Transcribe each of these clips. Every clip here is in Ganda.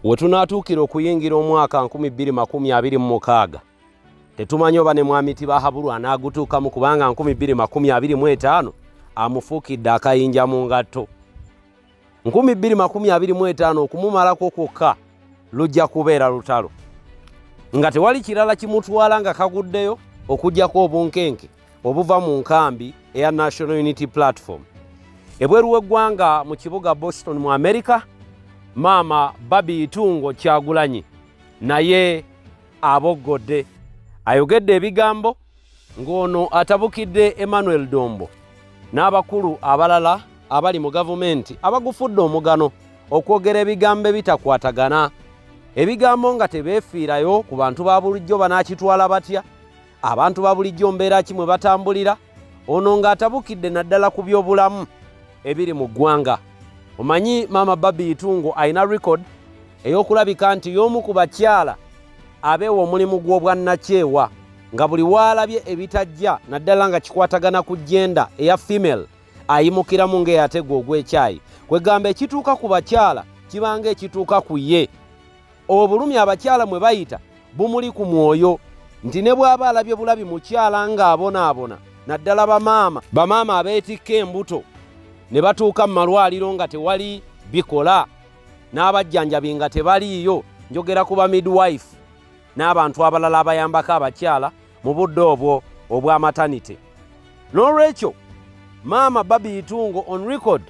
Wetunatuukira okuyingira omwaka 2026 tetumanyi oba ne mwami Tibahabulwa anaagutuukamu kubanga 2025 amufuukidde akayinja mu ngatto. 2025 okumumalako kwokka lujja kubeera lutalo nga tewali kirala kimutwala nga kaguddeyo okujjako obunkenke obuva mu nkambi eya National Unity Platform. Ebweru w'eggwanga mu kibuga Boston mu America, Maama Barbie Kyagulanyi naye aboggodde ayogedde ebigambo ng'ono atabukidde Emmanuel Dombo n'abakulu abalala abali mu gavumenti abagufudde omugano okwogera ebigambo ebitakwatagana, ebigambo nga tebeefiirayo ku bantu ba bulijjo banaakitwala batya, abantu ba bulijjo mbeera kimwe batambulira, ono ng'atabukidde naddala ku by'obulamu ebiri mu ggwanga. Omanyi Maama Barbie ayina record ey'okulabika nti y'omu ku bakyala abeewa omulimu gw'obwannakyewa nga buli waalabye ebitajja naddala nga kikwatagana ku jenda eya female ayimukiramu ng'eyategwa ogw'ekyayi, kwegamba ekituuka ku bakyala kibanga ekituuka ku ye. Obulumi abakyala mwe bayita bumuli ku mwoyo nti ne bw'aba alabye bulabi mukyala ng'abonaabona naddala bamaama abeetikka embuto ne batuuka mu malwaliro nga tewali bikola n'abajjanjabi nga tebaliiyo, njogera ku ba midwife n'abantu abalala abayambako abakyala mu budde obwo obw'amatanite. N'olwekyo Maama Barbie on record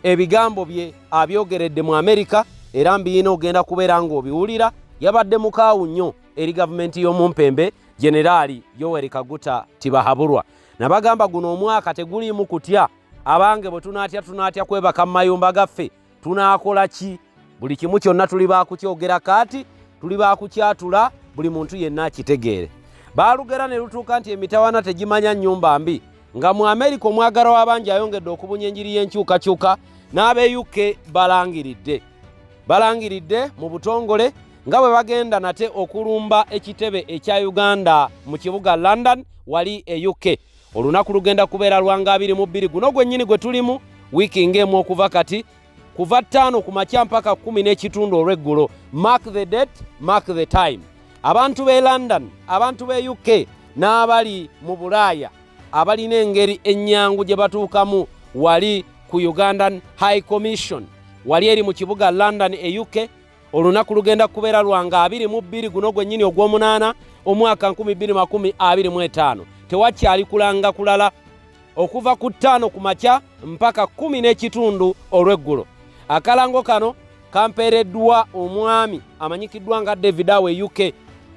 ebigambo bye abyogeredde mu Amerika era mbiina ogenda kubeera ng'obiwulira. Yabadde mukaawu nnyo eri gavumenti y'omumpembe Generaali Yoweri Kaguta Tibahabulwa. Nabagamba guno omwaka teguliimu kutya, abange bwe tunaatya kwebaka mu mayumba gaffe tunaakola ki? Buli kimu kyonna tuli baakukyogera kaati, tuli baakukyatula, buli muntu yenna akitegeere. Baalugera ne lutuuka nti emitawaana tegimanya nnyumba mbi, nga mu Amerika omwagala w'abangi ayongedde okubunya enjiri y'enkyukakyuka n'ab'e UK balangilidde mu butongole nga bwe bagenda nate okulumba ekitebe ekya Uganda mu kibuga London wali e UK. Olunaku lugenda kubeera lwanga 22 guno gwennyini gwe tulimu wiiki ng'emu okuva kati, kuva 5 ku makya mpaka 10 olw'eggulo. Mark the date, mark the time. Abantu b'e London, abantu b'e UK n'abali mu Bulaaya abalina engeri ennyangu gye batuukamu wali ku Ugandan High Commission wali eri mu kibuga London e UK. Olunaku lugenda kubeera lwanga 22 guno gwennyini ogw'omunaana omwaka 2025. Tewakyali kulanga kulala okuva ku 5 ku makya mpaka 10 olw'eggulo. Akalango kano kampeereddwa omwami amanyikiddwa nga David Awe UK.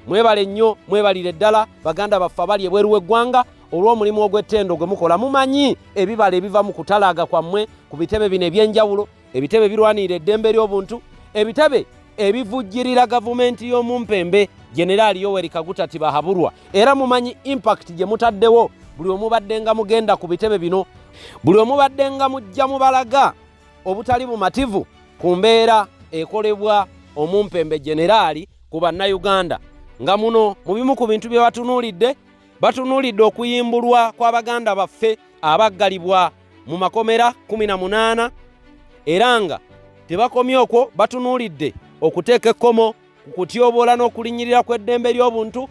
Mwebale nnyo, mwebalire ddala baganda baffe abali ebweru w'eggwanga olw'omulimu ogw'ettendo gwe mukola. Mumanyi ebibala ebiva mu kutalaaga kwammwe ku bitebe bino eby'enjawulo, ebitebe birwanirira eddembe ly'obuntu, ebitebe ebivujjirira gavumenti y'omumpembe Generaali Yoweri Kaguta Tibahabulwa. Era mumanyi impact gye mutaddewo buli omubadde nga mugenda ku bitebe bino, buli omubadde nga mujja mubalaga obutali bumativu ku mbeera ekolebwa omumpembe Generaali ku bannayuganda. Nga muno mu bimu ku bintu bye batunuulidde okuyimbulwa kw'abaganda baffe abaggalibwa mu makomera 18 era nga tebakomye okwo, batunuulidde okuteeka ekkomo ku kutyoboola n'okulinyirira kw'eddembe ly'obuntu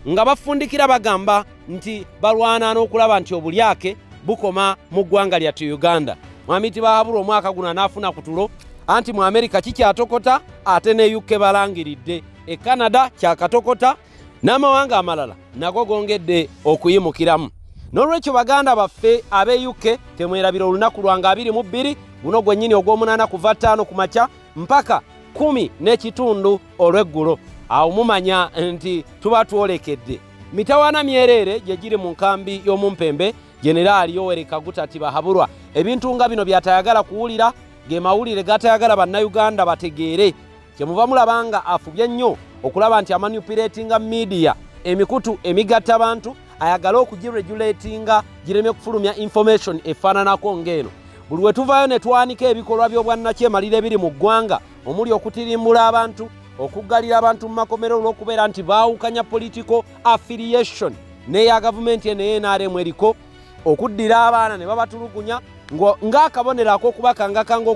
nga bafundikira bagamba nti balwana n'okulaba nti obulyake bukoma mu ggwanga lyattu Uganda. Mwami Tibahabulwa omwaka guno anaafuna ku tulo anti mu Amerika kikyatokota ate ne UK balangilidde, e Canada kyakatokota n'amawanga amalala nago gongedde okuyimukiramu. N'olwekyo baganda baffe ab'e UK temwerabira olunaku lwanga 22 guno gwennyini ogw'omunaana kuva 5 ku makya mpaka 10 olw'eggulo. Awo mumanya nti tuba twolekedde. Mitawaana myereere gye giri mu nkambi y'omumpembe Generaali Yoweri Kaguta Tibahabulwa. Ebintu nga bino byatayagala kuwulira, ge mawulire gatayagala bannayuganda bategeere. Kyemuva mulabanga afubye nnyo okulaba nti amanipulatinga media emikutu emigatta abantu, ayagala okugiregulatinga gireme kufulumya information efaananako ng'eno. Buli we tuvaayo ne twanika ebikolwa by'obwannakyemalira ebiri mu ggwanga omuli okutirimbula abantu, okuggalira abantu mu makomero olw'okubeera nti baawukanya political affiliation n'eya gavumenti eno NRM eriko, okuddira abaana ne babatulugunya, ng'akabonero ak'okubakangakanga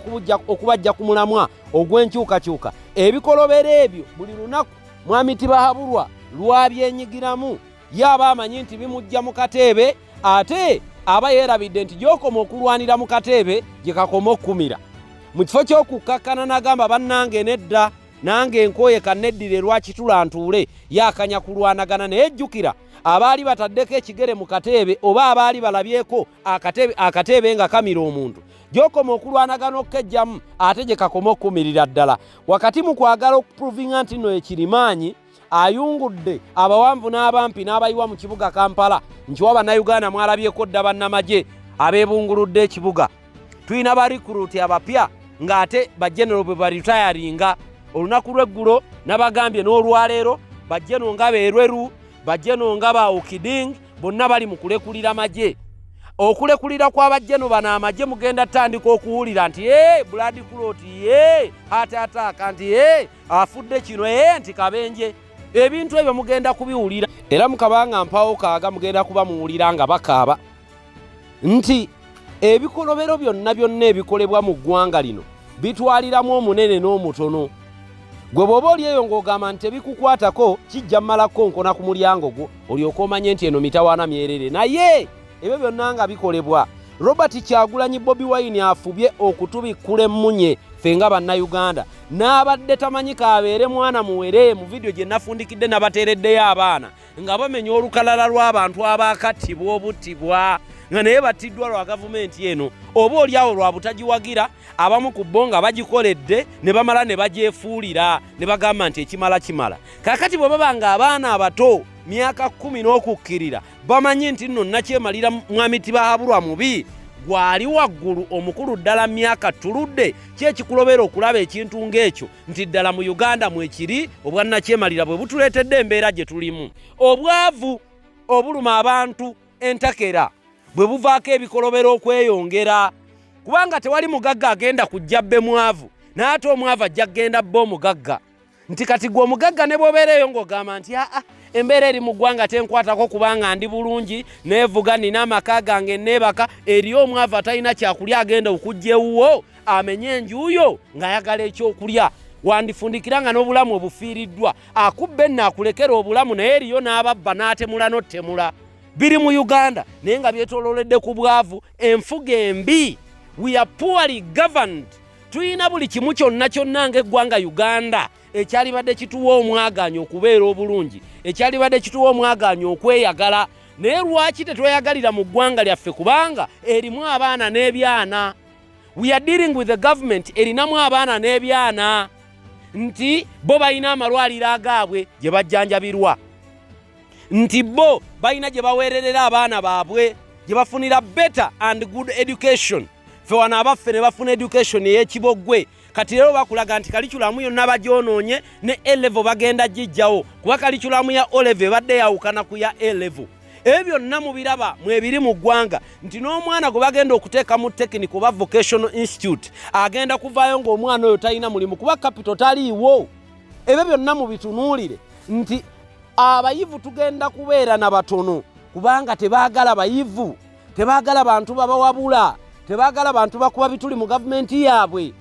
okubajja ku mulamwa ogw'enkyukakyuka. Ebikolobero ebyo buli lunaku mwami Tibahabulwa lwabyenyigiramu yaba amanyi nti bimujja mu kateebe, ate aba yeerabidde nti gy'okoma okulwanira mu kateebe gye kakoma okkumira. Mu kifo ky'okukkakkana n'agamba bannange nedda, nange nkooye kanneddire lwakitula ntuule, yaakanya kulwanagana. Naye ejjukira abaali bataddeko ekigere mu kateebe oba abaali balabyeko akateebe nga kamira omuntu, gy'okoma okulwanagana okukejjamu ate gye kakoma okkumirira ddala. Wakati mu kwagala okuprovinga nti nno ekirimaanyi ayungudde abawanvu n'abampi n'abayiwa mu kibuga Kampala, nkiwa bannayuganda mwalabyeko dda bannamagye abeebunguludde ekibuga. Tulina barikuruuti abapya ng'ate bajenero bwe baritayaringa. Olunaku lw'eggulo nabagambye n'olwaleero bajeno nga beerweru, bajeno nga ba Okiding, bonna bali mu kulekulira magye. Okulekulira kw'abajeno bano amagye mugenda tandika okuwulira nti blood clot, heart attack, nti afudde kino, nti kabenje. Ebintu ebyo mugenda kubiwulira. Era mukabanga mpawo kaaga mugenda kuba muwulira nga bakaaba nti ebikolobero byonna ebikolebwa mu ggwanga lino bitwaliramu omunene n'omutono. Gwe bw'oba oli eyo ng'ogamba nti ebikukwatako kijja mmalako nkona ku mulyango gwo, olyoka omanye nti eno mitawaana myerere. Naye ebyo byonna nga bikolebwa, Robert Kyagulanyi Bobi Wine afubye okutubikkula emmunye ffe nga bannayuganda, n'abadde tamanyi kaabeere mwana muwere. Mu vidiyo gye nafundikidde nabateereddeyo abaana nga bamenya olukalala lw'abantu abaakattibwa obuttibwa nga naye battiddwa lwa gavumenti eno, oba oliawo lwa butagiwagira. Abamu ku bo nga bagikoledde ne bamala ne bagyefuulira ne bagamba nti ekimala kimala. Kaakati bwe baba nga abaana abato myaka 10 n'okukkirira bamanyi nti nno nakyemalira mwami Tibahabulwa mubi, gwali waggulu omukulu ddala myaka tuludde, kyekikulobera okulaba ekintu ng'ekyo nti ddala mu Uganda mwekiri obwannakyemalira bwe butuleetedde embeera gye tulimu. Obwavu obuluma abantu entakera bwe buvaako ebikolobero okweyongera, kubanga tewali mugagga agenda kujja bbe mwavu n'ate omwavu ajja kgenda bbe omugagga. Nti kati gwe omugagga ne bw'obeereeyo ng'ogamba nti embeera eri mu ggwanga tenkwatako kubanga ndi bulungi, neevuga nina amaka gange neebaka, eriyo omwavu atalina kyakulya agenda okujja ewuwo amenye enjuuyo ng'ayagala ekyokulya. Wandifundikira nga n'obulamu obufiiriddwa, akubbe naakulekera obulamu, naye eriyo n'ababba n'atemula n'ottemula. Biri mu Uganda naye nga byetoololedde ku bwavu, enfuga embi. We are poorly governed. Tuyina buli kimu kyonna ng'eggwanga Uganda ekyalibadde kituwa omwaganyo okubeera obulungi, ekyalibadde kituwa omwaganyo okweyagala. Naye lwaki tetweyagalira mu ggwanga lyaffe? Kubanga erimu abaana n'ebyana. We are dealing with the government erinamu abaana n'ebyana, nti bo balina amalwaliro agaabwe gye bajjanjabirwa, nti bo balina gye baweererera abaana baabwe, gye bafunira better and good education. Ffe wano abaffe ne bafuna education ey'ekibogwe. Kati leero bakulaga nti kalikulamu yonna bagyonoonye ne A-level bagenda gijjawo, kuba kalikulamu ya O-level ebadde yawukana ku ya A-level. Ebyo byonna mubiraba mwebiri mu ggwanga, nti n'omwana gwe bagenda okuteeka mu technical oba vocational institute agenda kuvaayo ng'omwana oyo talina mulimu kuba capital taliiwo. Ebyo byonna mubitunuulire nti abayivu tugenda kubeera na batono kubanga tebaagala bayivu, tebaagala bantu babawabula, tebaagala bantu bakuba bituli mu gavumenti yaabwe,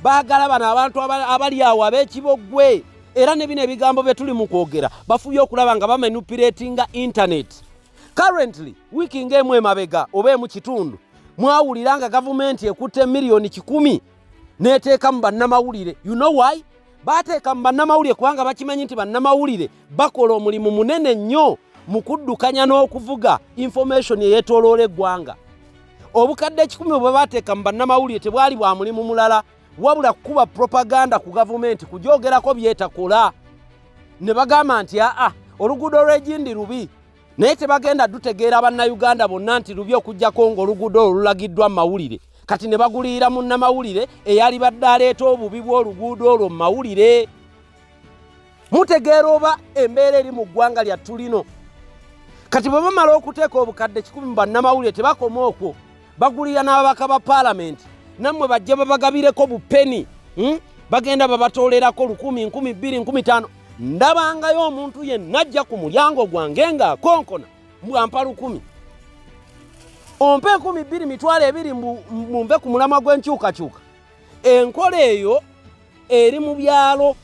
baagala bano abantu abali awo ab'ekibogwe. Era ne bino ebigambo bye tuli mu kwogera bafuye okulaba nga bamanipulatinga internet. Currently wiiki ng'emu emabega oba emu kitundu mwawulira nga gavumenti ekutte miliyoni 10 n'eteeka mu bannamawulire. You know why? Baateeka mu bannamawulire kubanga bakimanyi nti bannamawulire bakola omulimu munene nnyo mu kuddukanya n'okuvuga information eyeetooloola eggwanga. Obukadde 10 bwe baateeka mu bannamawulire tebwali bwa mulimu mulala wabula kuba propaganda ku gavumenti kujoogerako byetakola. Ne bagamba nti oluguudo lw'egindi lubi, naye tebagenda dutegeera bannayuganda bonna nti lubi okujjako ng'oluguudo olulagiddwa mu mawulire. Kati ne bagulirira munnamawulire eyali badde aleeta obubi bw'oluguudo olwo mu mawulire. Mutegeera oba embeera eri mu ggwanga lyattu lino. Kati bwe bamala okuteeka obukadde 10 mu bannamawulire tebakoma okwo, bagulira n'ababaka ba paalamenti nammwe bajja babagabireko bupeni, bagenda babatoolerako 10, 20, 15. Ndabangayo omuntu yenna ajja ku mulyango gwange ng'akonkona mbwampa 10. ompe 12,200 mumve ku mulamwa gw'enkyukakyuka. Enkola eyo eri mu byalo,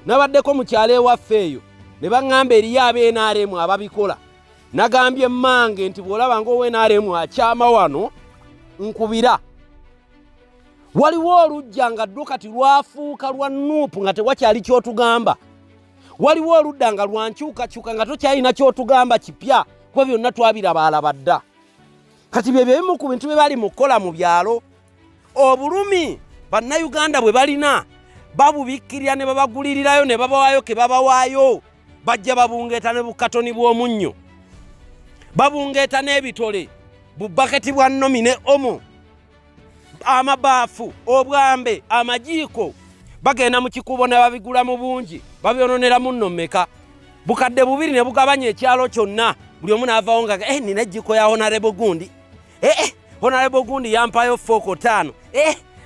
nabaddeko mu kyalo ewaffe eyo ne baŋŋamba eriyo ab'NRM ababikola. Nagambye mmange nti bw'olaba ng'owe-NRM akyama wano nkubira. Waliwo olujja nga ddo kati lwafuuka lwa nuupu nga tewakyali ky'otugamba. Waliwo oludda nga lwankyukakyuka nga tokyalina ky'otugamba kipya, kuba byonna twabiraba alaba dda. Kati bye bimu ku bintu bye bali mu kukola mu byalo. Obulumi bannayuganda bwe balina babubikkirira ne babagulirirayo ne babawaayo ke babawaayo. Bajja babungeeta ne bukatoni bw'omunnyo, babungeeta n'ebitole, bubaketi bwa nnomi ne omo, amabaafu, obwambe, amajiiko. Bagenda mu kikubo ne babigula mu bungi, babyononera munno mmeka. Bukadde 2 ne bugabanya ekyalo kyonna. Buli omu n'avaawo nga nina ejjiiko ya Honorable Gundi. Honorable Gundi yampayo 4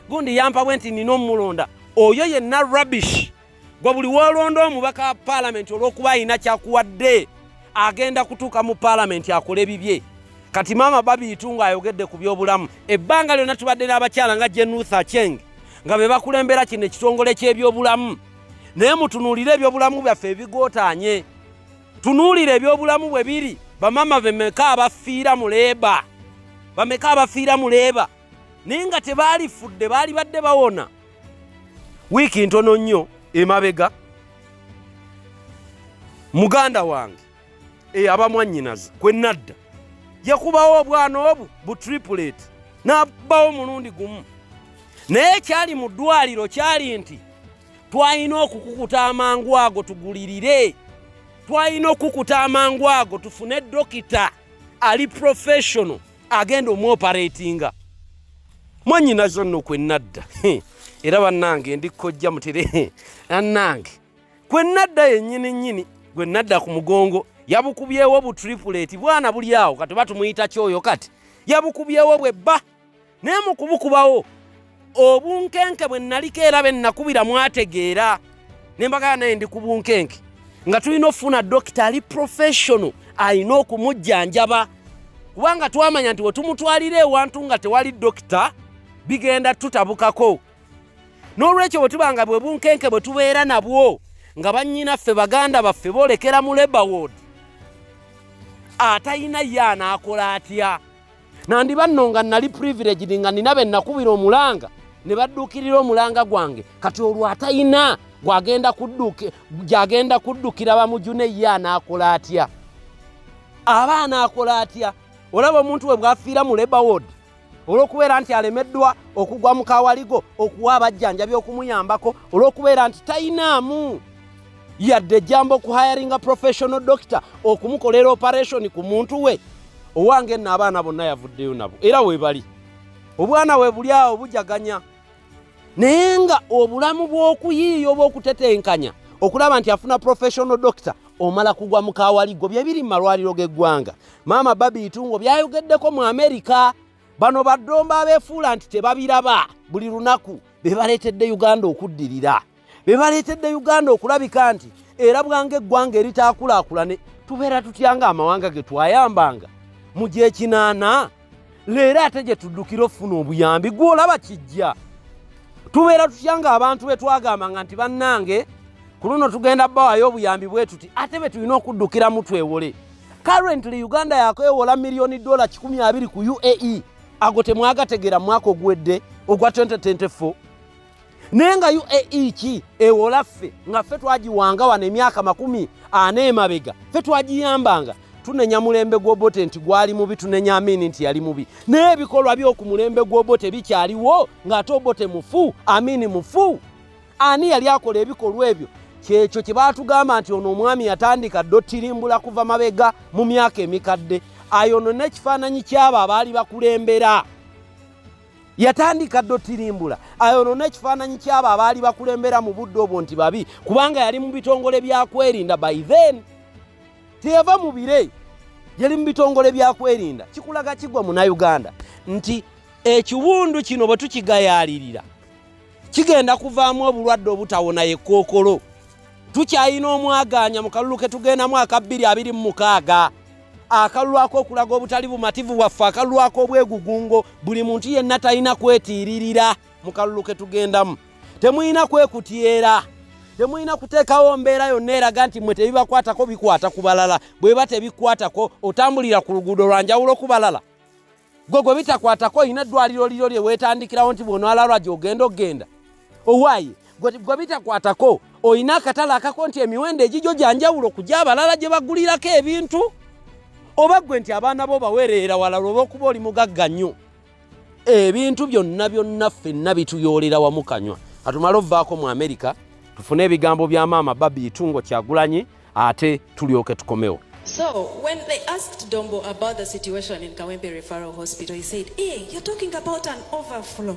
Gundi yampa bwe nti nina omulonda. Oyo yenna rubbish. Gwe buli woolonda omubaka wa Parliament olw'okuba alina kyakuwadde agenda kutuuka mu Parliament akole bibye. Kati maama Barbie Itungo ayogedde ku by'obulamu. Ebbanga lyonna tubadde n'abakyala nga Jenutha Acheng nga be bakulembera kino ekitongole ky'ebyobulamu. Naye mutunuulire ebyobulamu byaffe ebigootaanye. Tunuulire ebyobulamu bwe biri. Bamama bemeka abafiira mu Leeba, bameka abafiira mu Leeba naye nga tebaalifudde, baali badde bawona. Wiiki ntono nnyo emabega muganda wange abamwannyinaza kwe nadda yakubawo obwana obu bu triplet n'abbawo mulundi gumu. Naye kyali mu ddwaliro kyali nti twalina okukukuta amangu ago tugulirire, twalina okukuta amangu ago tufune dokita ali professional agenda omuoperatinga. Mwannyinazo nno kwe nadda era bannange ndikojja mutere annange kwe nadda yennyini nnyini gwe nadda ku mugongo yabukubyewo bu triplet bwana buli awo kati batumuyita kyoyo kati yabukubyewo bwe bba. Naye mu kubukubawo obunkenke bwe naliko era be nakubira mwategeera ne mbagala naye ndi ku bunkenke nga tulina ofuna dokita ali professional alina okumujjanjaba, kubanga twamanya nti we tumutwalira ewantu nga tewali dokita bigenda tutabukako. N'olwekyo bwe tubanga bwe bunkenke bwe tubeera nabwo nga bannyinaffe baganda baffe boolekera mu Labour Ward atayina ye anaakola atya. Nandiba nno nga nali privileged nga nina be nakubira omulanga ne badduukirira omulanga gwange, kati olwo atayina gyagenda kuddukira bamujune ye anaakola atya, aba anaakola atya. Olaba omuntu we bwafiira mu Labour Ward olw'okubeera nti alemeddwa okugwa mu kawaligo okuwa abajjanjabi okumuyambako, olw'okubeera nti tayinaamu yadde jambo kuhayaringa professional doctor okumukolera operation ku muntu we. Owange nno abaana bonna yavuddeyo nabo era we bali, obwana we buli awo bujaganya. Naye nga obulamu bw'okuyiiya oba okutetenkanya okulaba nti afuna professional doctor omala kugwa mu kawaligo bye biri mu malwaliro g'eggwanga. Maama Barbie Itungo byayogeddeko mu America. Bano baddomba abeefuula nti tebabiraba buli lunaku be baleetedde Uganda okuddirira, be baleetedde Uganda okulabika nti era bwange eggwanga eritaakulaakulane tubeera tutyanga amawanga ge twayambanga mu gy'ekinaana. Leero ate gye tuddukira ofuna obuyambi gw'olaba kijja. Tubeera tutyanga abantu be twagambanga nti bannange ku luno tugenda bbawaayo obuyambi bwe tuti ate be tulina okuddukiramu twewole. Currently Uganda yakwewola $1,000,000 120 ku UAE. Ago temwagategera mwaka ogwedde ogwa 2024. Naye nga UAE ki ewola ffe nga ffe twagiwanga wano emyaka 40 emabega, ffe twagiyambanga tunenya mulembe gw'Obote nti gwali mubi, tunenya Amini nti yali mubi. Naye ebikolwa by'oku mulembe gw'Obote bikyaliwo ng'ate Obote mufu, Amini mufu. Ani yali akola ebikolwa ebyo? Kyekyo kye baatugamba nti ono omwami yatandika ddotirimbula kuva mabega mu myaka emikadde ayonona ekifaananyi ky'abo abaali bakulembera. Yatandika ddotirimbula ayonona ekifaananyi ky'abo abaali bakulembera mu budde obwo nti babi, kubanga yali mu bitongole byakwerinda. By then teyava mu bire, yali mu bitongole byakwerinda. Kikulaga kigwa Munnayuganda nti ekiwundu kino bwe tukigayaalirira kigenda kuvaamu obulwadde obutawona ekkookolo. Tukyayina omwaganya mu kalulu ke tugenda mwaka 2026 akalulwako okulaga obutali bumativu waffe, akalulwako obwegugungo. Buli muntu yenna talina kwetiiririra mu kalulu ke tugendamu. Temulina kwekutyera, temulina kuteekawo mbeera yonna eraga nti mmwe tebibakwatako bikwata ku balala. Bweba tebikwatako otambulira ku luguudo lwa njawulo ku balala. Gwe bitakwatako olina eddwaliro liro lye weetandikirawo nti bw'onaalalwa gy'ogenda. Owaaye gwe bitakwatako olina akatale akako nti emiwendo egigyo gya njawulo ku gy'abalala gye bagulirako ebintu. Oba gwe nti abaana bo baweerera walala oba okuba oli mugagga nnyo. Ebintu byonna ffenna bituyoolera wamu kanywa. Atumale ovaako mu Amerika tufune ebigambo bya maama Barbie Itungo Kyagulanyi ate tulyoke tukomewo. So, when they asked Dombo about the situation in Kawempe Referral Hospital, he said, hey, you're talking about an overflow.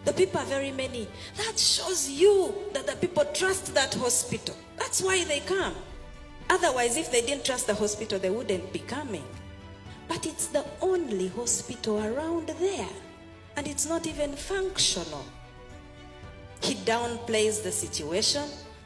The people are very many. That shows you that the people trust that hospital. That's why they come. Otherwise, if they didn't trust the hospital, they wouldn't be coming. But it's the only hospital around there. And it's not even functional. He downplays the situation.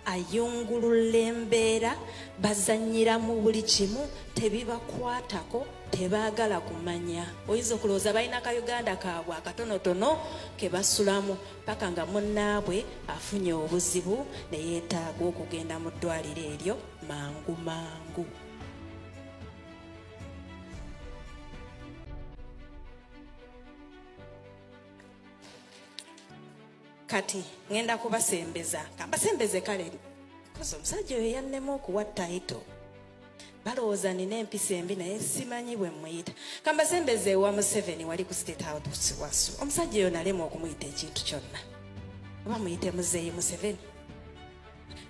Ayungulula embeera, bazannyira mu buli kimu, tebibakwatako, tebaagala kumanya. Oyinza okulowooza balina ka Uganda kaabwe akatonotono ke basulamu paka nga munnaabwe afunye obuzibu ne yeetaaga okugenda mu ddwaliro eryo mangu mangu. Kati ngenda kubasembeza kambasembeze kale koso omusajja oyo yannema okuwa title balowooza nina empisa embi naye simanyi bwe mmuyita. Kambasembeze wa Museveni wali ku State House wasu omusajja oyo nalema okumuyita ekintu kyonna oba muyite muzeeyi Museveni.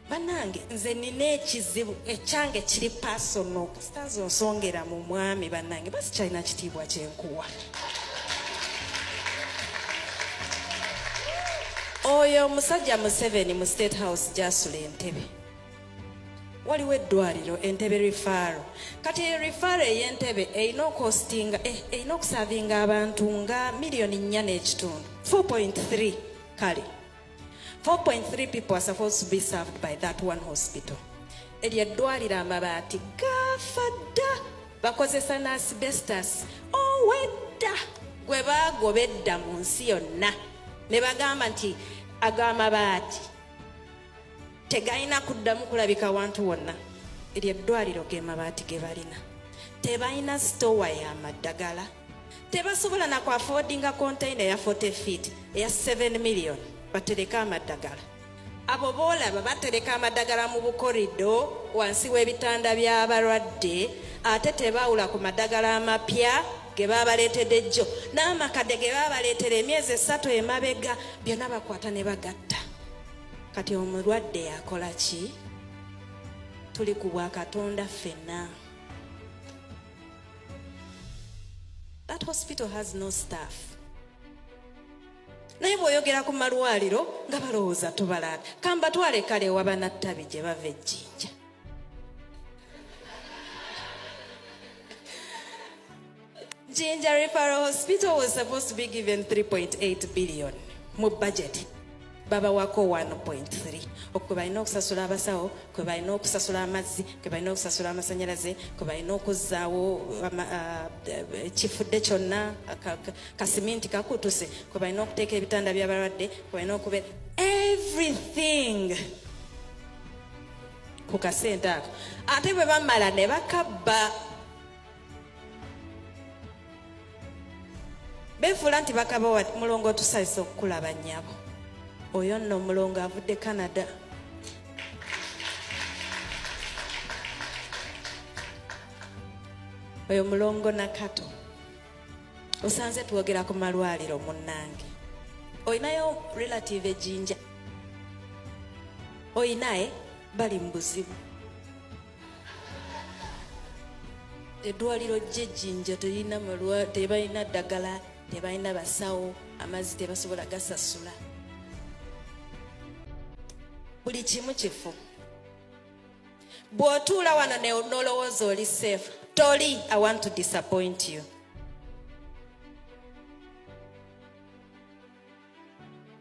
Bannange nze nina ekizibu ekyange kiri personal kasitazi onsongera mu mwami bannange basi kyalina kitiibwa kyenkuwa. Oyo musajja Museveni mu State House gyasula Entebbe. Waliwo eddwaliro Entebbe Referral. Kati referral ey'Entebbe erina okostinga erina okusavinga abantu nga millioni 4.5. 4.3 kale. 4.3 people are supposed to be served by that one hospital. Eryo eddwaliro amabaati gafa dda bakozesa na asbestos. Wedda gwe baagobedda mu nsi yonna. Ne bagamba nti ag'amabaati tegalina kuddamu kulabika wantu wonna. Eryo eddwaliro ge mabaati ge balina. Tebalina stowa ya maddagala. Tebasobola na kuafodinga container ya 40 feet eya 7 million batereka amaddagala. Abo boolaba batereka amaddagala mu bukorido wansi w'ebitanda by'abalwadde ate tebaawula ku maddagala amapya ge babaleetedde jjo n'amakadde ge babaleetera emyezi 3 emabega byonna bakwata ne bagatta. Kati omulwadde yakola ki? Tuli ku Bwakatonda ffenna. That hospital has no staff. Naye bw'oyogera ku malwaliro nga balowooza tubalaba. Kambatwale kale wa bannattabi gye bava ejjinja. Jinja Referral Hospital was supposed to be given 3.8 billion mu budget. Baba wako 1.3. Okwe balina okusasula abasawo, kwe balina okusasula amazzi, kwe balina okusasula amasanyalaze, kwe balina okuzzaawo kifudde kyonna kasiminti kakutuse, kwe balina okuteeka ebitanda by'abalwadde, kwe balina okubeera everything ku kasente ako. Ate bwe bamala ne bakabba. Befuula nti bakaba mulongo otusanyusa okukulaba nnyabo. Oyo nno mulongo avudde Canada. Oyo mulongo Nakato. Osanze twogera ku malwaliro munnange. Oyinayo relative ejjinja. Oyinaye bali mu buzibu. Eddwaliro gy'ejjinja terina malwaliro, tebalina ddagala, tebalina basawo, amazzi tebasobola gasasula. Buli kimu kifu. Bw'otuula wano n'olowooza oli safe. Toli, I want to disappoint you.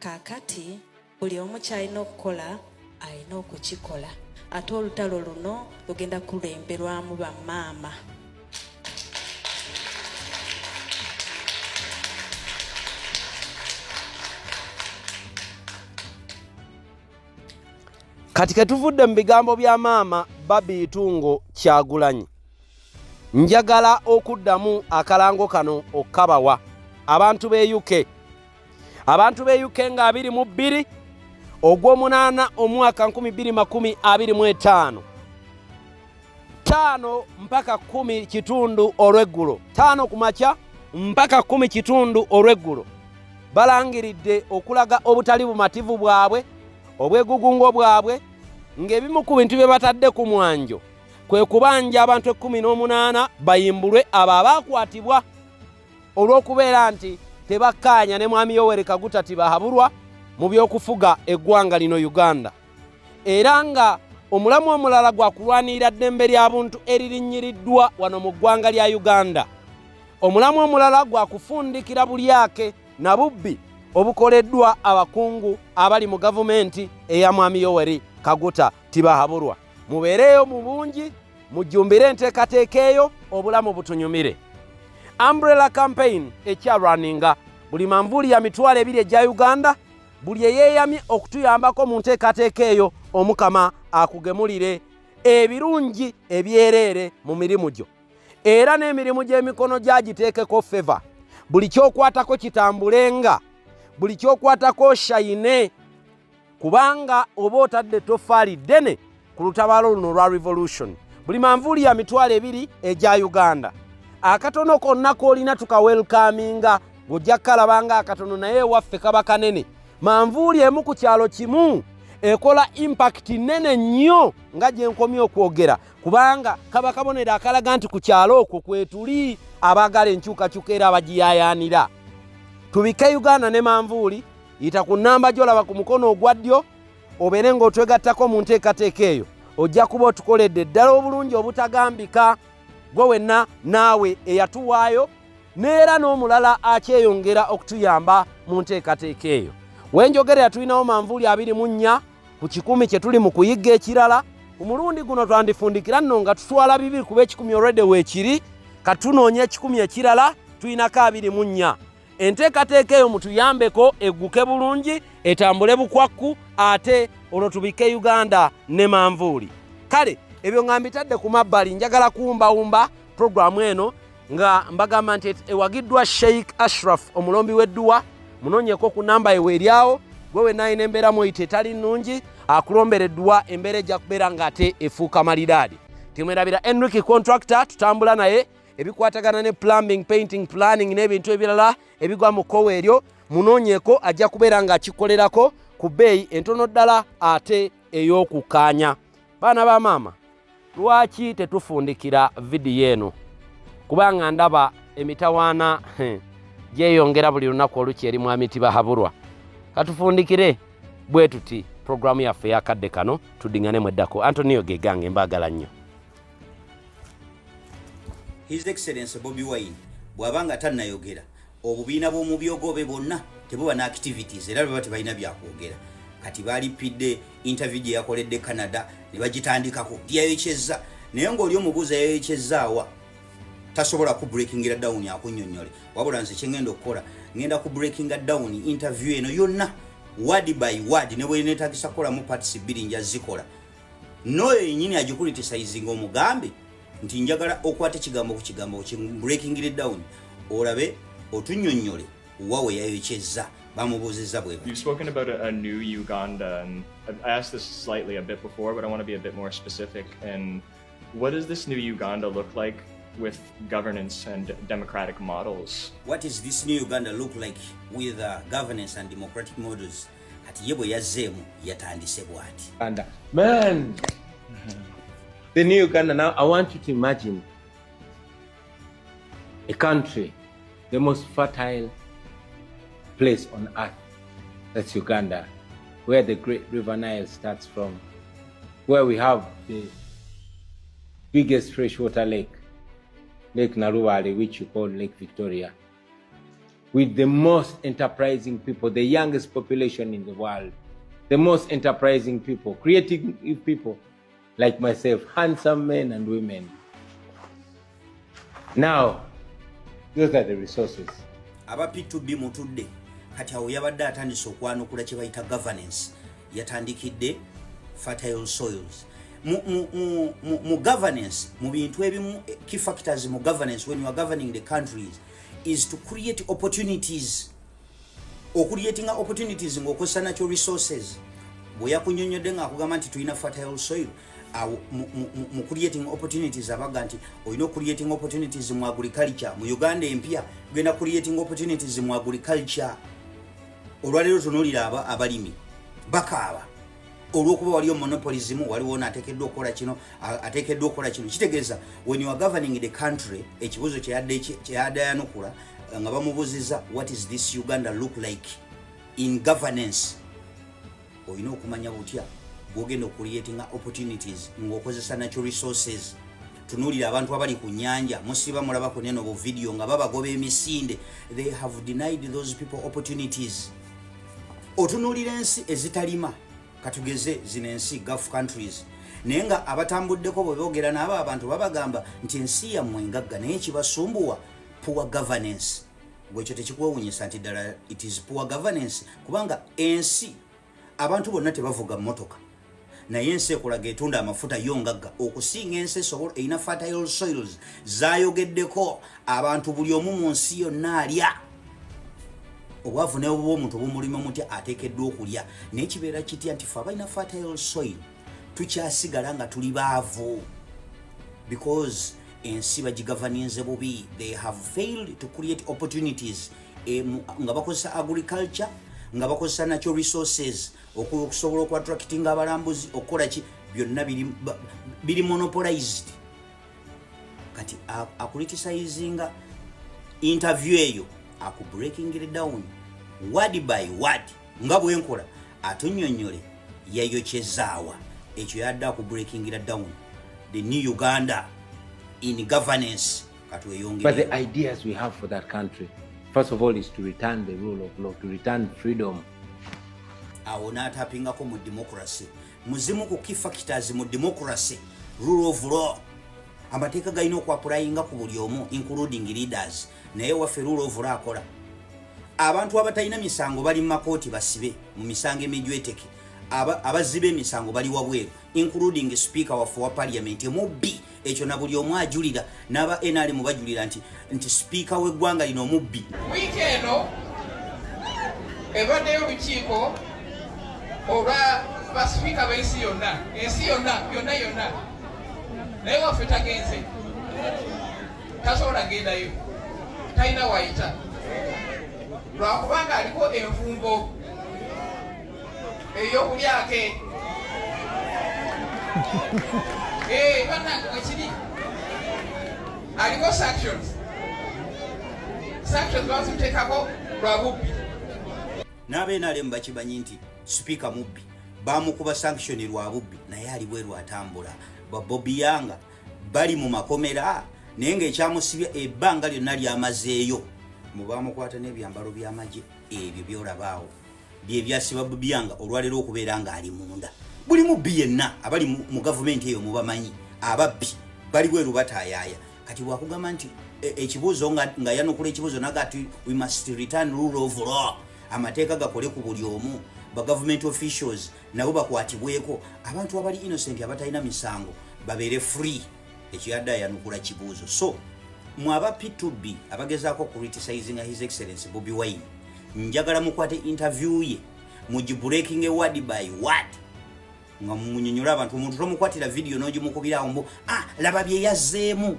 Kaakati buli omu kyalina okukola alina okukikola. Ate olutalo luno lugenda kulemberwamu bamaama. Kati ketuvudde mu bigambo bya maama Barbie Itungo Kyagulanyi, njagala okuddamu akalango kano okkabawa abantu b'e UK. Abantu b'e UK nga 22 ogw'omunaana omwaka 2025 5 mpaka 10 kitundu olweggulo, 5 ku makya mpaka 10 kitundu olweggulo, balangilidde okulaga obutali bumativu bwabwe obwegugungo bwabwe, ng'ebimu ku bintu bye batadde ku mwanjo kwe kubanja abantu 18 bayimbulwe abo abaakwatibwa olw'okubeera nti tebakkaanya ne mwami Yoweri Kaguta tibahabulwa mu by'okufuga eggwanga lino Uganda, era nga omulamu omulala gwa kulwanirira ddembe ly'abuntu eririnnyiddwa wano mu ggwanga lya Uganda. Omulamu omulala gwa kufundikira bulyake na bubbi obukoleddwa abakungu abali mu gavumenti eya mwami Yoweri Kaguta tibahabulwa. Mubeereyo mu bungi, mujjumbire enteekateeka eyo, obulamu butunyumire. Umbrella campaign ekyalwaninga buli manvuuli ya mitwalo 2 egya Uganda, buli eyeeyamye okutuyambako mu nteekateeka eyo, Omukama akugemulire ebirungi ebyereere mu mirimu gyo, era n'emirimu gy'emikono gyagiteekeko feva. Buli kyokwatako kitambulenga, buli kyokwatako shayine, kubanga oba otadde toffaali ddene ku lutabaalo luno lwa revolution. Buli manvuuli ya mitwalo 2 egya Uganda, akatono konna k'olina tukawelkaminga, ng'ojja kalabanga akatono naye waffe kaba kanene. Manvuuli emu ku kyalo kimu ekola impact nene nnyo nga gye nkomye okwogera, kubanga kaba kabonera akalaga nti ku kyalo okwo kwetuli abagala enkyukakyuka era abagiyayaanira. Tubike Uganda ne manvuuli, yita ku nnamba gy'olaba ku mukono ogwa ddyo, obeere ng'otwegattako mu nteekateeka eyo, ojja kuba otukoledde ddala obulungi obutagambika, gwe wenna naawe eyatuwaayo, n'era n'omulala akyeyongera okutuyamba mu nteekateeka eyo. Wenjogerera tulinawo manvuuli 24 ku 10 kye tuli mu kuyigga ekirala. Ku mulundi guno twandifundikira nno nga tutwala 2 kuba 10 already weekiri, katunoonya 10 ekirala tulinako 24. Enteekateeka eyo mutuyambeko egguke bulungi, etambule bukwakku, ate olwo tubike Uganda ne manvuuli. Kale ebyo nga mbitadde ku mabbali, njagala kuwumbawumba programu eno nga mbagamba nti ewagiddwa Sheikh Ashraf omulombi w'edduwa. Munoonyeko ku namba ewe eryawo, gwe wenna alina embeera mw'oyita etali nnungi, akulombera edduwa, embeera ejja kubeera ng'ate efuuka malidaadi. Timwerabira Enrique Contractor, tutambula naye ebikwatagana ne plumbing, painting, planning n'ebintu ebirala ebigwa mu kkowa eryo. Munoonyeko ajja kubeera ng'akikolerako ku bbeeyi entono ddala ate ey'okukkaanya. Baana ba maama, lwaki tetufundikira vidiyo eno? Kubanga ndaba emitawaana gyeyongera buli lunaku olukya eri mwami tibahabulwa. Katufundikire bwe tuti programu yaffe yakadde kano, tuddiŋŋanemu eddako. Antonio Gegange, mbaagala nnyo. His Excellency Bobi Wine bw'abanga tannayogera, obubiina bw'omu byogobe bonna tebuba na activities era baba tebalina byakwogera. Kati baalipidde interview gye yakoledde Canada ne bagitandikako yayokyezza, naye ng'oli omubuuza yayokyezaawa tasobola ku breakingira down akunnyonnyole. Wabula nze kye ngenda okukola, ngenda ku breakinga down interview eno yonna word by word, ne bwe neetagisa kukolamu parts 2 nja zikola. N'oyo yennyini agikulitisaizinga omugambe nti njagala okwata ekigambo ku kigambo breakingire down, olabe otunnyonnyole wawe yayokyezza bamubuuzizza bwe bati. You've spoken about a new Uganda, and I asked this slightly a bit before, but I want to be a bit more specific. And what does this new Uganda look like with governance and democratic models? What does this new Uganda look like with governance and democratic models? Ati yebo yazemu yatandise bwati. Uganda. Man! The new Uganda, now I want you to imagine a country, the most fertile place on earth. That's Uganda, where the great river Nile starts from, where we have the biggest freshwater lake, Lake Naruwale, which you call Lake Victoria, with the most enterprising people, the youngest population in the world, the most enterprising people, creative people like myself, handsome men and women. Now, those are the resources. Aba P2B mutudde kati awo yabadde atandise okwanukula kye bayita governance. Yatandikidde fertile soils. Mu governance, mu bintu ebimu key factors mu governance when you are governing the countries is to create opportunities. Creating opportunities ng'okozesa natural resources. Bwe yakunyonyodde ng'akugamba nti tulina fertile soil, mu creating opportunities abaga nti olina creating opportunities mu agriculture. Mu Uganda empya genda creating opportunities mu agriculture. Olwaleero tunuulira abalimi bakaaba olw'okuba waliyo monopolism, waliwo n'ateekeddwa okukola kino. Kitegeeza when you are governing the country, ekibuuzo kyeyadde yanukula nga bamubuuziza what is this Uganda look like in governance, olina okumanya butya bw'ogenda creating opportunities ng'okozesa natural resources. Tunuulira abantu abali ku nnyanja, musiba mulaba ku neno bu video nga babagoba emisinde. They have denied those people opportunities. Otunuulira ensi ezitalima, katugeze zino ensi Gulf countries, naye nga abatambuddeko bwe boogera n'abo abantu babagamba nti ensi yammwe engagga naye kibasumbuwa poor governance. Bwekyo tekikwewuunyisa nti ddala it is poor governance, kubanga ensi abantu bonna tebavuga mmotoka, naye ensi ekolaga etunda amafuta yo ngagga okusinga ensi esobola erina fertile soils zaayogeddeko abantu buli omu mu nsi yonna alya. Obwavu ne obuba omuntu bumulimu mutya ateekeddwa okulya, naye kibeera kitya nti fe abalina fertile soil tukyasigala nga tuli baavu because ensi bagigavaninze bubi. They have failed to create opportunities nga bakozesa agriculture, nga bakozesa natural resources okusobola okuattractinga abalambuzi okukola ki, byonna biri monopolized. Kati akulitisayizinga interview eyo breaking it down word by word nga bwenkola atunnyonnyole yayokyezaawa ekyo yadde breaking it down the new Uganda in governance. But the ideas we have for that country, first of all, is to return the rule of law, to return freedom. Awo n'atapingako mu democracy. Muzimu ku key factors mu democracy, rule of law. Amateeka galina okwapulayinga ku buli omu including leaders, naye waffe rule of law akola. Abantu abatalina misango bali mu makooti basibe mu misango emijweteke, abazibe emisango bali wabweru including speaker waffe wa parliament mubbi. Ekyo na buli omu ajulira, n'aba NRM bajulira nti speaker w'eggwanga lino mubbi. Wiiki eno ebaddeyo olukiiko olwa basipiika b'ensi yonna, ensi yonna naye waffe tagenze, tasobola gendayo, talina wayita lwakubanga aliko envumbo ey'okulyake. Bannange wekiri aliko sanctions baziteekako lwa bubbi. N'abenaalemu bakimanyi nti sipiika mubbi, bamukuba sanction lwa bubbi, naye ali bweru atambula. Bobi yanga bali mu makomera, naye ng'ekyamusibya ebbanga lyonna lyamazeeyo. Mubamukwata n'ebyambalo by'amagye ebyo byolabaawo bye byasiba Bobi yanga olwaleero okubeera nga ali munda. Buli mubbi yenna abali mu gavumenti eyo mubamanyi, ababbi bali bweru bataayaaya. Kati bwakugamba nti ekibuuzo nga yanukula ekibuuzo nagati we must return rule of law, amateeka gakole ku buli omu, ba government officials nabo bakwatibweko, abantu abali innocent abatalina misango babeere free. Ekyo yadde yanukula kibuuzo. So mwaba P2B abagezaako criticizing his excellency Bobi Wine, njagala mukwate interview ye mugibreaking word by word nga munyonyola abantu. Omuntu tomukwatira video n'ogimukubirawo mbu laba bye yazzeemu.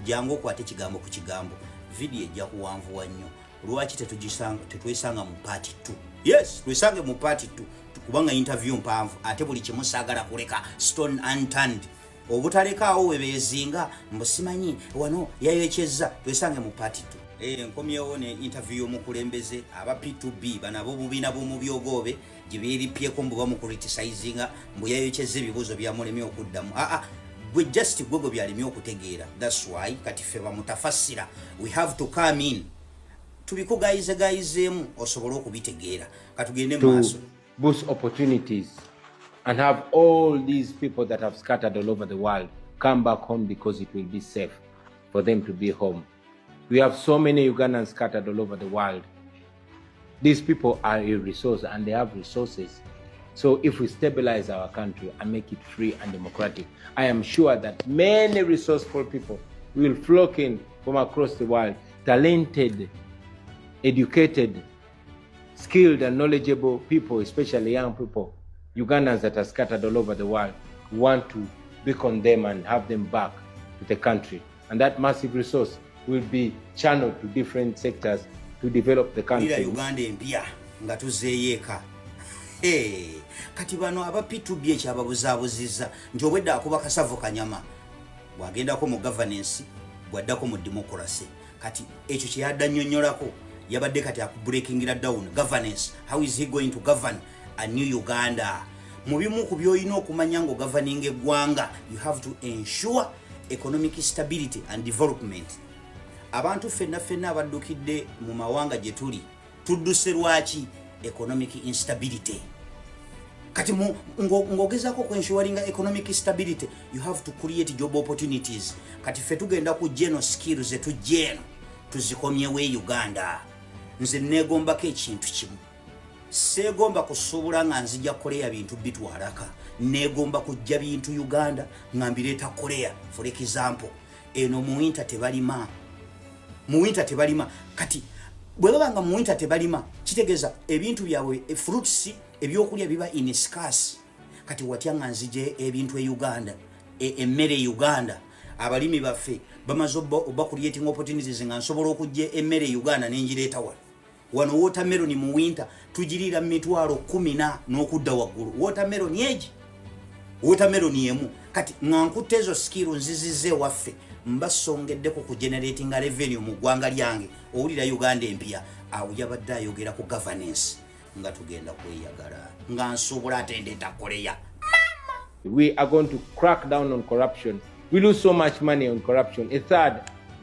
Jangu okwate kigambo ku kigambo, video ejja kuwanvuwa nnyo. Lwaki tetwesanga mu part 2? Yes, twesange mu part 2 kubanga interview mpanvu ate buli kimu saagala kuleka stone unturned. Obutalekaawo webeezinga mbusimanyi wano yayokyezza, twesange mu part 2. Nkomyewo ne interview y'omukulembeze aba P2B banabo bubiina bw'omubyogobe gye beeripyeko mbu bamucriticizinga mbu yayokyezza ebibuuzo byamulemye okuddamu. Gwe just gwego byalemye okutegeera. That's why kati ffe bamutafassira, we have to come in tubikugayizegayizeemu osobole okubitegeera. Katugende mu maaso. Boost opportunities and have all these people that have scattered all over the world come back home because it will be safe for them to be home. We have so many Ugandans scattered all over the world. These people are a resource and they have resources. So if we stabilize our country and make it free and democratic, I am sure that many resourceful people will flock in from across the world, talented, educated, skilled and knowledgeable people, especially young people, Ugandans that are scattered all over the world, who want to beacon them and have them back to the country. And that massive resource will be channeled to different sectors to develop the country. Uganda empya nga tuzeeyeka. Kati bano aba P2B ekyababuzaabuzizza nti obwedda akuba kasavu kanyama bwagendako mu governance bwaddako mu democracy. Kati ekyo kye yadda nnyonnyolako yabadde kati akubreakingira down governance. How is he going to govern a new Uganda? Mu bimu ku by'olina okumanya ng'ogoverning eggwanga, you have to ensure economic stability and development. Abantu ffenna abaddukidde mu mawanga gye tuli tudduse lwaki economic instability. Kati ng'ogezaako okwensuringa economic stability, you have to create job opportunities. Kati ffe tugenda ku geno skills etujjeeno tuzikomyewo e Uganda. Nze neegombako ekintu kimu, seegomba kusuubula nga nzija Korea bintu bitwalaka, neegomba kujja bintu Uganda nga mbireeta Korea. For example, eno mu winter tebalima. Kati bwe babanga mu winter tebalima kitegeeza ebintu byabwe fruits ebyokulya biba in scarce. Kati watya nga nzije ebintu e Uganda, emmere e Uganda, abalimi baffe bamaze oba creating opportunities nga nsobola okujja emmere e Uganda n'enjireeta wano watermelon mu winter tugirira $10,000 n'okudda waggulu. Watermelon yemu. Kati nga nkutte ezo skill nzizizze waffe mbasongeddeko ku generating revenue mu ggwanga lyange. Owulira Uganda empya awo yabadde ayogera ku governance nga tugenda kweyagala nga nsobola atendeeta Korea. We are going to crack down on corruption. We lose so much money on corruption. A third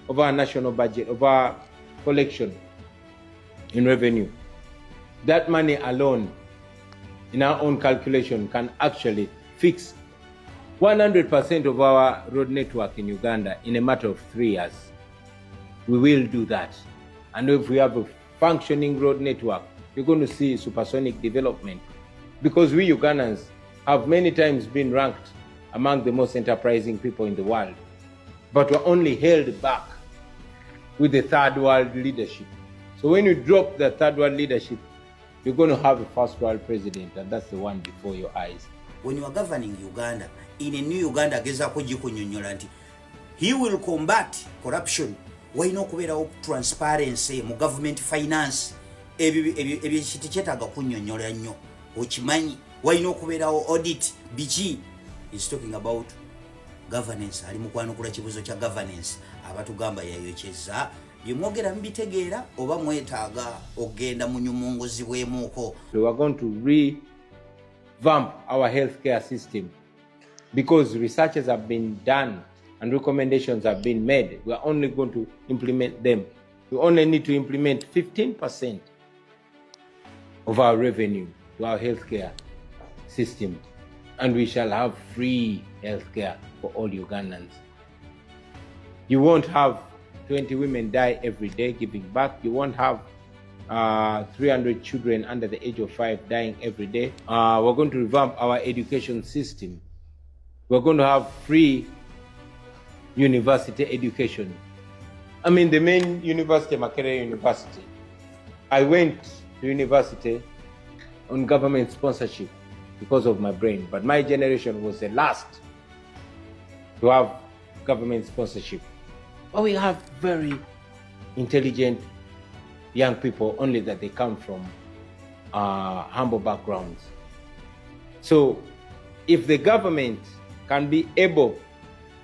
of our national budget, of our collection in revenue. That money alone, in our own calculation, can actually fix 100% of our road network in Uganda in a matter of 3 years. We will do that. And if we have a functioning road network, you're going to see supersonic development. Because we Ugandans have many times been ranked among the most enterprising people in the world, but we're only held back with the third world leadership. So when you drop the third world leadership, you're going to have a first world president, and that's the one before your eyes. When you are governing Uganda, in a new Uganda, he will combat corruption. Why no kubeerawo transparency mu government finance? Ebyekitikyetaaga kunnyonnyola nnyo okimanyi. Why no kubeerawo audit biki? He's talking about governance. Ali mukwanukula kibuzo kya governance. Abatugamba yayokyeza byemwogera mbitegeera oba mwetaaga ogenda mu nyumunguzibwemuuko. We are going to revamp our healthcare system because researches have been done and recommendations have been made. We are only going to implement them. We only need to implement 15% of our revenue to our healthcare system, and we shall have free healthcare for all Ugandans. You won't have 20 women die every day giving birth. You won't have 300 children under the age of 5 dying every day. We're going to revamp our education system. We're going to have free university education. I mean, the main university, Makerere University. I went to university on government sponsorship because of my brain, but my generation was the last to have government sponsorship. But we have very intelligent young people, only that they come from humble backgrounds. So if the government can be able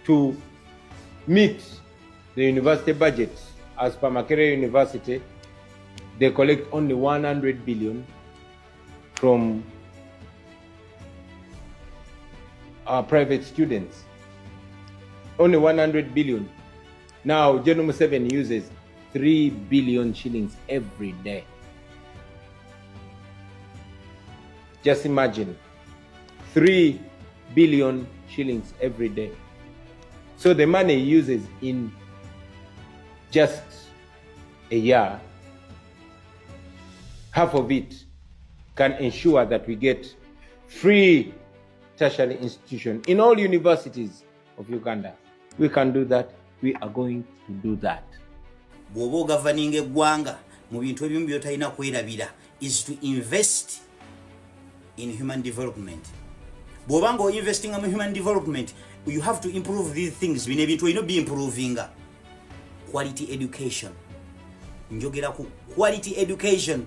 to meet the university budgets, as per Makerere University, they collect only 100 billion from private students. Only 100 billion. Now, General Museveni uses 3 billion shillings every day. Just imagine, 3 billion shillings every day. So the money he uses in just a year, half of it can ensure that we get free tertiary institution in all universities of Uganda. We can do that. We are going to do that. Bwobo governing eggwanga mu bintu ebimu byotalina kwerabira is to invest in human development. Bwobanga investing in human development, you have to improve these things. Bine bintu olina be improving. Quality education. Njogera ku quality education.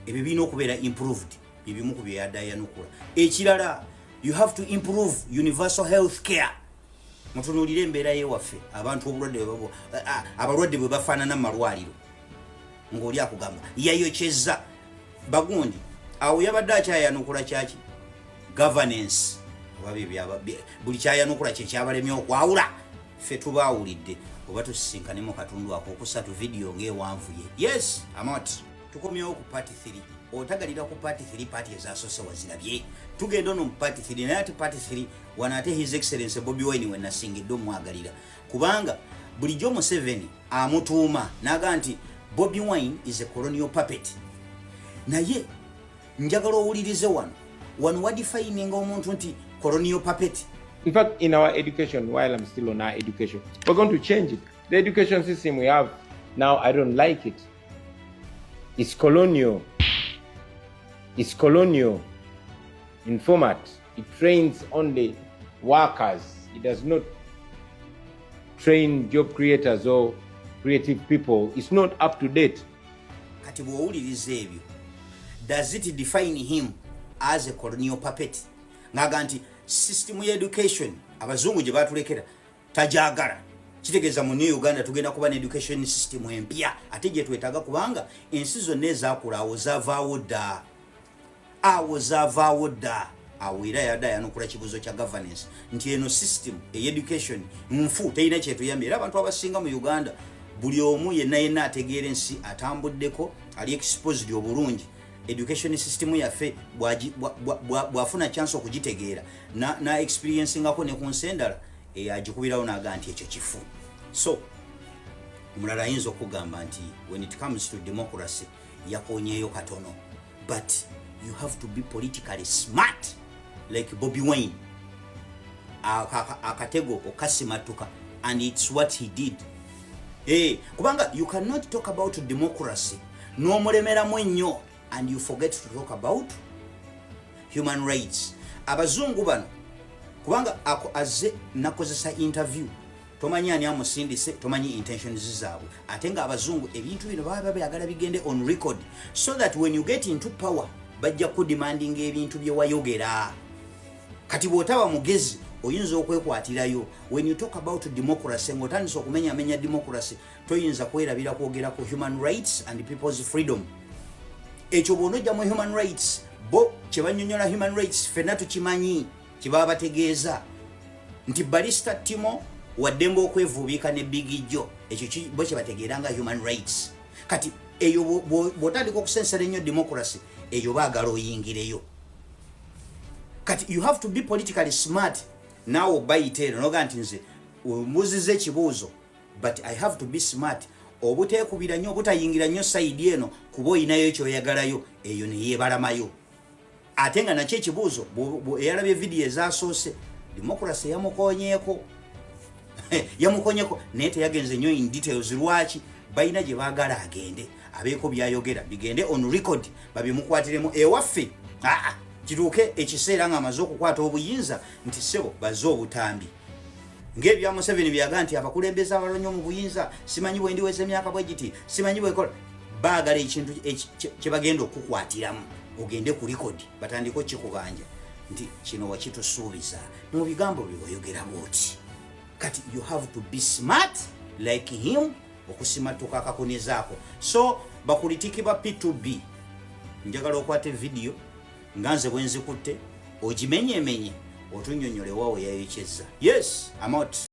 Ebyo bino okubeera improved. Ebimu ku byayanukula. Ekirala, you have to improve universal health care. Mutunulire embeera y'ewaffe abantu abalwadde bwe bafaanana malwaliro ng'oli akugamba yayokyezza bagundi awo yabadde akyayanukula kyaki governance buli kyayanukula kyekyabalemye okwawula ffe tubaawulidde oba tusisinkane mu katundu ako okusatu vidiyo ng'ewanvu ye. Yes, amot tukomyewo ku party 3 otagalira ku party 3 party ezasoose wazirabye tugenda ono mu party 3 naye ati party 3 wana ate his excellence Bobi Wine we nasingidde omwagalira kubanga bulijjo Museveni amutuuma naga nti Bobi Wine is a colonial puppet. Naye njagala owulirize wano wadefininga omuntu nti colonial puppet. In fact, in our education, while I'm still on our education, we're going to change it. The education system we have now, I don't like it. It's colonial. It's colonial in format. It trains only workers. It does not train job creators or creative people. It's not up to date. Kati bw'owuliriza ebyo, does it define him as a colonial puppet? Ngaga nti system ya education abazungu gye batulekera tajagala. Kitegeeza mu New Uganda tugenda kuba ne education system empya ate gye twetaaga kubanga ensi zonna ezaakula awo zaavaawo dda. Awo era yadda yanukula kibuzo kya governance nti eno system education nfu teyina kyetuyambye era abantu abasinga mu Uganda buli omu yenna ategeera ensi atambuddeko ali exposed obulungi education system yaffe bwafuna chance okugitegeera na experiencingako ne ku nsendala agikubirawo naga nti ekyo kifu. So omulala ayinza okugamba nti when it comes to democracy yakonyeeyo katono, but you have to be politically smart like Bobi Wine. Akatego okasimatuka, and it's what he did. Kubanga you cannot talk about democracy no mulemera mwenyo and you forget to talk about human rights. Abazungu bano kubanga azze nakozesa interview tomanyi ani amusindise, tomanyi intentions zaabwe, ate nga abazungu ebintu bino baba byagala bigende on record so that when you get into power bajja ku demanding ebintu bye wayogera. Kati bw'otaba mugezi oyinza okwekwatirayo. When you talk about democracy ng'otandisa okumenya democracy toyinza kwerabira kwogera ku human rights and people's freedom. Ekyo bw'onojja mu human rights bo kye bannyonnyola human rights ffenna tukimanyi kye baba bategeeza nti balista timo waddembe okwevuubika ne bigijjo ekyo bo kye bategeera nga human rights. Kati eyo bw'otandika okusensera ennyo democracy eyo baagala oyingireyo. Kati you have to be politically smart. Now bayiteero noga nti nze omuzize ekibuuzo but I have to be smart. Obuteekubira nnyo obutayingira nnyo sayidi eno kuba oyinayo ekyoyagalayo eyo ne yeebalamayo. Ate nga nakyo ekibuuzo eyalabye vidiyo ezasoose democracy yamukonyeeko naye teyagenze nnyo in details. Lwaki? Balina gye baagala agende abeeko byayogera bigende on record babimukwatiremu ewaffe. Kituuke ekiseera nga amaze okukwata obuyinza nti ssebo bazze obutambi ng'ebya Museveni byaga nti abakulembeze abalonyo mu buyinza simanyi bwe ndiweza emyaka bwe giti simanyi bwekola. Baagala ekintu kye bagenda okukwatiramu ogende ku record batandika kikubanja nti kino wakitusuubiza mu bigambo bye wayogera bwoti. Kati you have to be smart like him okusimatuka akakonezaako. So bakulitiki ba P2B njagala okwate video nganze bwenzikutte ogimenyemenye otunnyonnyolewa we yayokyezza. Yes, I'm out.